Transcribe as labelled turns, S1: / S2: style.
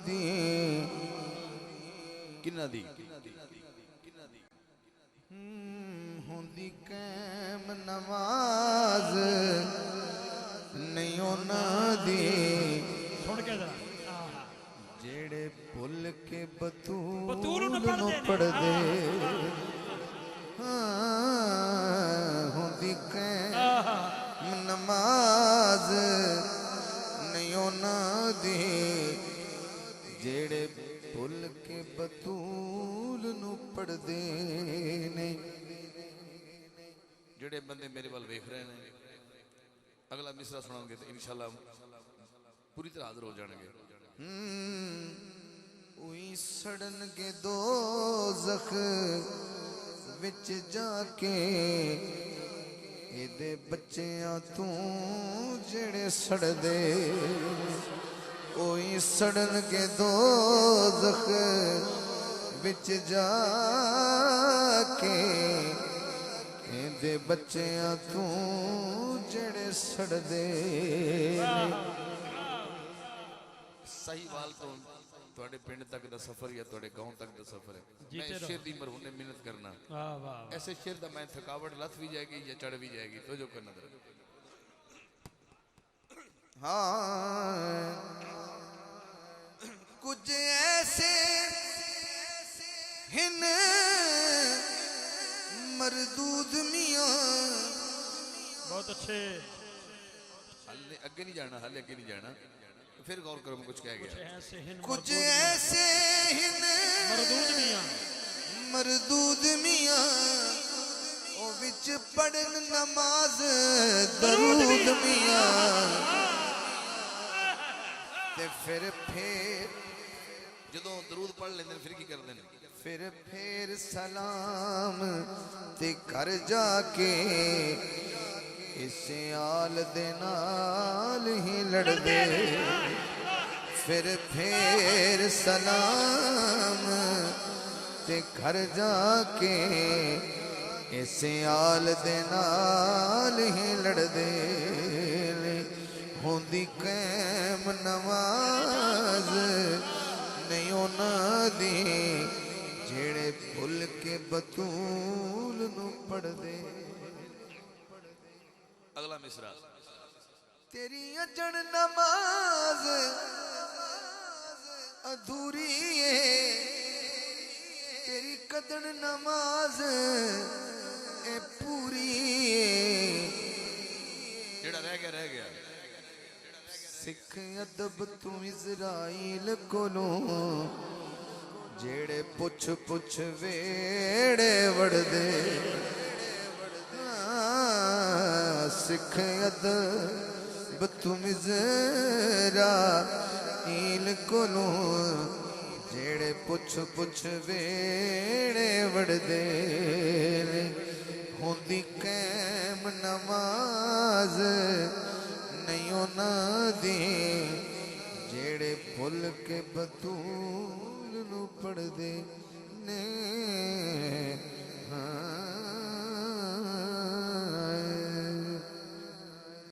S1: دی کنہ دی ہوندی قائم نماز نہیں انہاں دی
S2: سن کے ذرا
S1: جیڑے بھول کے بطول نو پڑھ دے ہوندی قائم نماز نہیں انہاں دی جیڑے بھول کے بطول نو پڑھ دے نے جڑے بندے میرے وال ویکھ رہے ہیں اگلا مصرع سناؤں گے تو انشاءاللہ پوری طرح حاضر ہو جانے گے اوئی سڑن کے دوزخ وچ جا کے ایدے بچیاں توں جڑے سڑ دے اوئی سڑن کے دوزخ وچ جا کے دے بچیاں توں جڑے سڑ دے صحیح وال تو توڑے پینڈ تک دا سفر یا توڑے گاؤں تک دا سفر ہے میں شیر دی مرہونے محنت کرنا ایسے شیر دا میں تھکاوٹ لت بھی جائے گی یا چڑھ بھی جائے گی تو جو کرنا در ہاں کچھ ایسے ہن مردود میاں
S2: بہت اچھے
S1: اگے نہیں جانا حالے اگے نہیں جانا پھر غور کرو میں کچھ کہہ گیا
S2: کچھ ایسے
S1: ہن
S2: مردود
S1: میاں او وچ پڑھن نماز درود میاں تے پھر جدوں درود پڑھ لیندے پھر کی کردے نے پھر سلام تے گھر جا کے اسے آل دے نال ہی لڑ دے پھر سلام تے گھر جا کے اسے آل دے نال ہی لڑ دے ہوندی قائم نماز نہیں انہاں دی جیڑے بھول کے بطول نو پڑھ دے اگلا مصرع تیری اجڑ نماز ادھوری ہے تیری قدر نماز اے پوری ہے جیڑا رہ گیا سکھ ادب تو اسرائیل کولوں جیڑے پچھ ویڑے وڑ دے سکھ ادب تو اسرائیل کولوں جیڑے پچھ ویڑے وڑ دے ہوندی قائم نماز نہیں انہاں دی جیڑے بھول کے بطول نو پڑھ دے نے ہاں